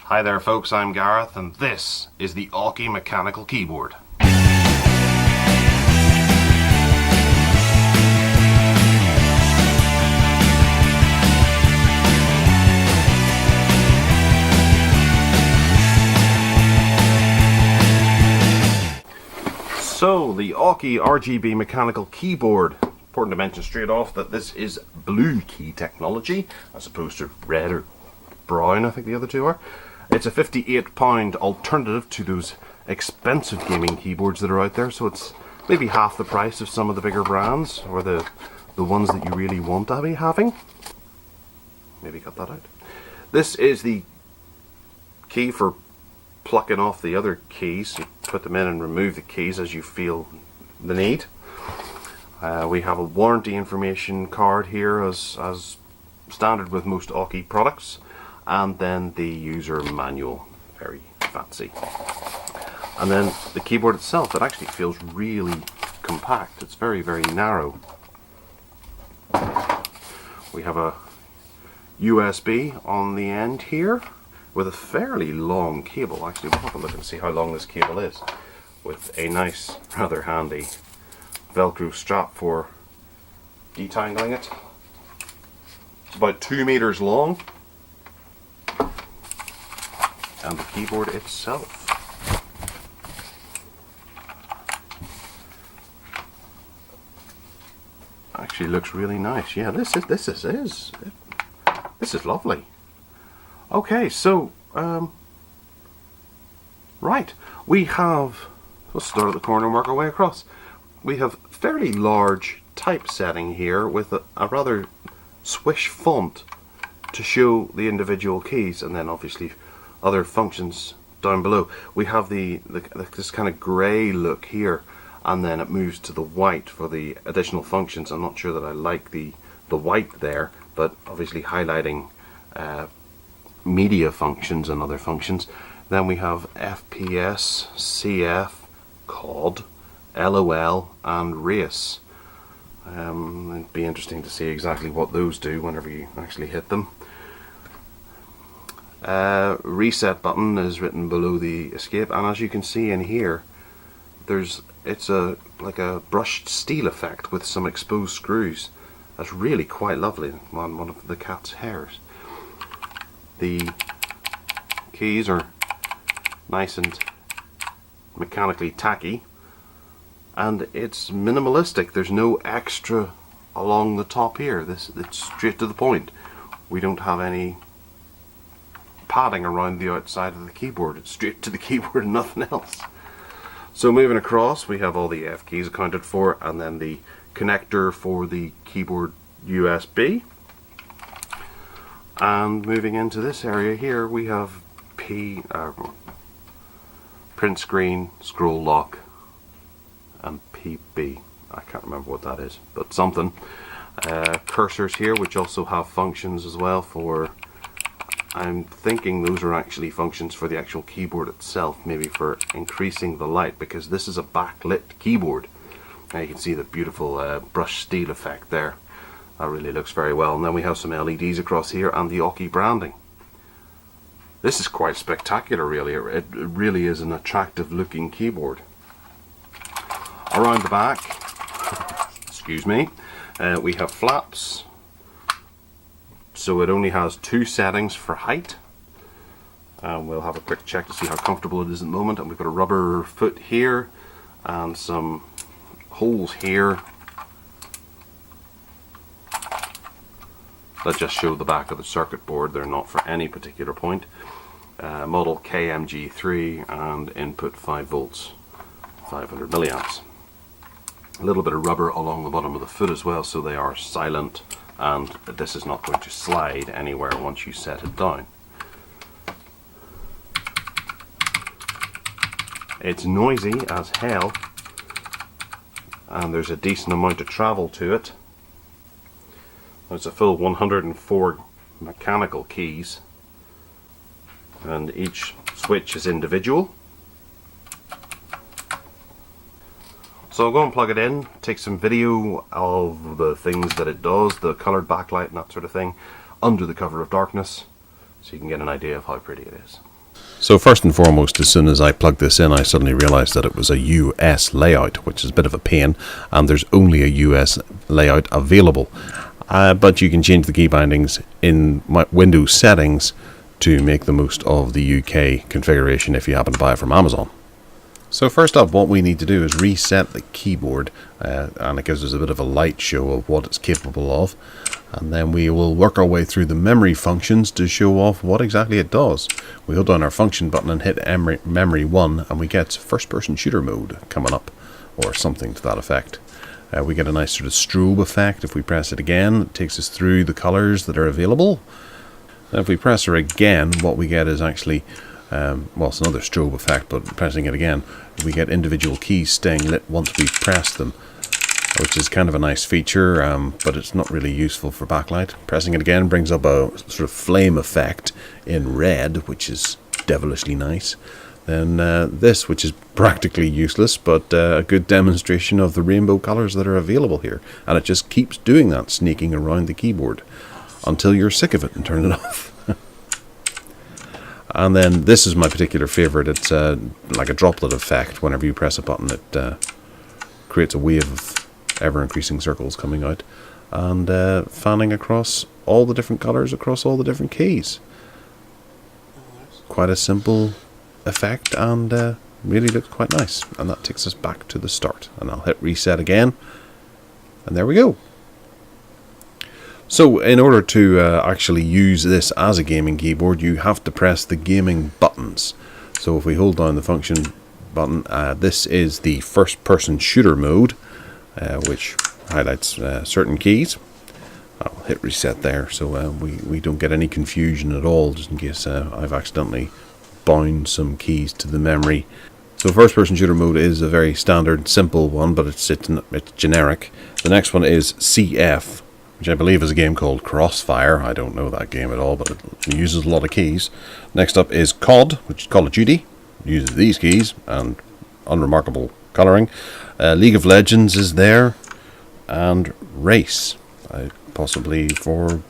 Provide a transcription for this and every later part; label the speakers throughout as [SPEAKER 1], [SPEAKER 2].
[SPEAKER 1] Hi there folks, I'm Gareth and this is the Aukey mechanical keyboard. So, the Aukey RGB mechanical keyboard. Important to mention straight off that this is blue key technology as opposed to red or brown, I think the other two are. It's a £58 alternative to those expensive gaming keyboards that are out there, so it's maybe half the price of some of the bigger brands, or the ones that you really want to be having. Maybe cut that out. This is the key for plucking off the other keys. You put them in and remove the keys as you feel the need. We have a warranty information card here as standard with most Aukey products. And then the user manual, very fancy. And then the keyboard itself, it actually feels really compact. It's very, very narrow. We have a USB on the end here with a fairly long cable. Actually, we'll have a look and see how long this cable is, with a nice, rather handy Velcro strap for detangling it. It's about 2 meters long. And the keyboard itself actually looks really nice. Yeah, this is lovely. Okay, so right, let's start at the corner and work our way across. We have fairly large typesetting here with a rather swish font to show the individual keys, and then obviously other functions down below. We have this kind of grey look here, and then it moves to the white for the additional functions. I'm not sure that I like the white there, but obviously highlighting media functions and other functions. Then we have FPS, CF, COD, LOL and race. It'd be interesting to see exactly what those do whenever you actually hit them. Reset button is written below the escape, and as you can see in here, it's like a brushed steel effect with some exposed screws. That's really quite lovely on one of the cat's hairs. The keys are nice and mechanically tacky, and it's minimalistic. There's no extra along the top here. It's straight to the point. We don't have any padding around the outside of the keyboard. It's straight to the keyboard and nothing else. So moving across, we have all the F keys accounted for, and then the connector for the keyboard USB. And moving into this area here, we have print screen, scroll lock, and PB. I can't remember what that is, but something. Cursors here, which also have functions as well for, I'm thinking those are actually functions for the actual keyboard itself, maybe for increasing the light, because this is a backlit keyboard. Now you can see the beautiful brushed steel effect there. That really looks very well. And then we have some LEDs across here and the Aukey branding. This is quite spectacular, really. It really is an attractive looking keyboard. Around the back, excuse me, we have flaps. So it only has 2 settings for height. We'll have a quick check to see how comfortable it is at the moment. And we've got a rubber foot here and some holes here that just show the back of the circuit board. They're not for any particular point. Model KMG3 and input 5 volts, 500 milliamps. A little bit of rubber along the bottom of the foot as well, so they are silent, and this is not going to slide anywhere once you set it down. It's noisy as hell, and there's a decent amount of travel to it. There's a full 104 mechanical keys, and each switch is individual. So I'll go and plug it in, take some video of the things that it does, the coloured backlight and that sort of thing, under the cover of darkness, so you can get an idea of how pretty it is.
[SPEAKER 2] So first and foremost, as soon as I plugged this in, I suddenly realized that it was a US layout, which is a bit of a pain, and there's only a US layout available. But you can change the key bindings in Windows settings to make the most of the UK configuration if you happen to buy it from Amazon. So first up, what we need to do is reset the keyboard, and it gives us a bit of a light show of what it's capable of, and then we will work our way through the memory functions to show off what exactly it does. We hold down our function button and hit memory 1, and we get first person shooter mode coming up, or something to that effect. We get a nice sort of strobe effect. If we press it again, it takes us through the colors that are available. And if we press her again, what we get is actually well, it's another strobe effect, but pressing it again, we get individual keys staying lit once we press them, which is kind of a nice feature, but it's not really useful for backlight. Pressing it again brings up a sort of flame effect in red, which is devilishly nice. Then this, which is practically useless, but a good demonstration of the rainbow colors that are available here. And it just keeps doing that, sneaking around the keyboard until you're sick of it and turn it off. And then this is my particular favorite. It's like a droplet effect. Whenever you press a button, it creates a wave of ever-increasing circles coming out and fanning across all the different colors across all the different keys. Quite a simple effect, and really looks quite nice. And that takes us back to the start. And I'll hit reset again, and there we go. So in order to actually use this as a gaming keyboard, you have to press the gaming buttons. So if we hold down the function button, this is the first person shooter mode, which highlights certain keys. I'll hit reset there, so we don't get any confusion at all, just in case I've accidentally bound some keys to the memory. So first person shooter mode is a very standard, simple one, but it's generic. The next one is CF, which I believe is a game called Crossfire. I don't know that game at all, but it uses a lot of keys. Next up is COD, which is Call of Duty. It uses these keys and unremarkable colouring. League of Legends is there, and Race, possibly for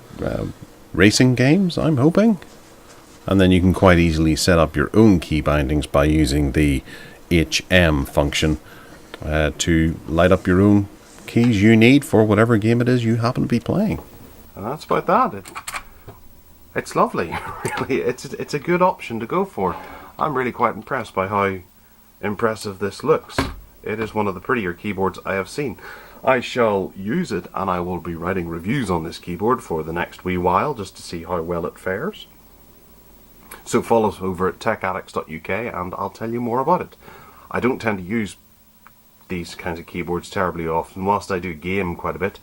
[SPEAKER 2] racing games, I'm hoping. And then you can quite easily set up your own key bindings by using the HM function to light up your own keys you need for whatever game it is you happen to be playing.
[SPEAKER 1] And that's about that. It's lovely, really. It's a good option to go for. I'm really quite impressed by how impressive this looks. It is one of the prettier keyboards I have seen. I shall use it, and I will be writing reviews on this keyboard for the next wee while, just to see how well it fares. So follow us over at techaddicts.uk and I'll tell you more about it. I don't tend to use these kinds of keyboards terribly often. Whilst I do game quite a bit,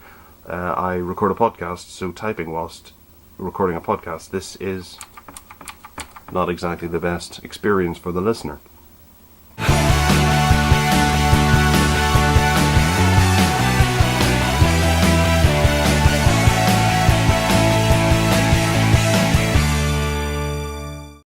[SPEAKER 1] I record a podcast, so typing whilst recording a podcast, this is not exactly the best experience for the listener.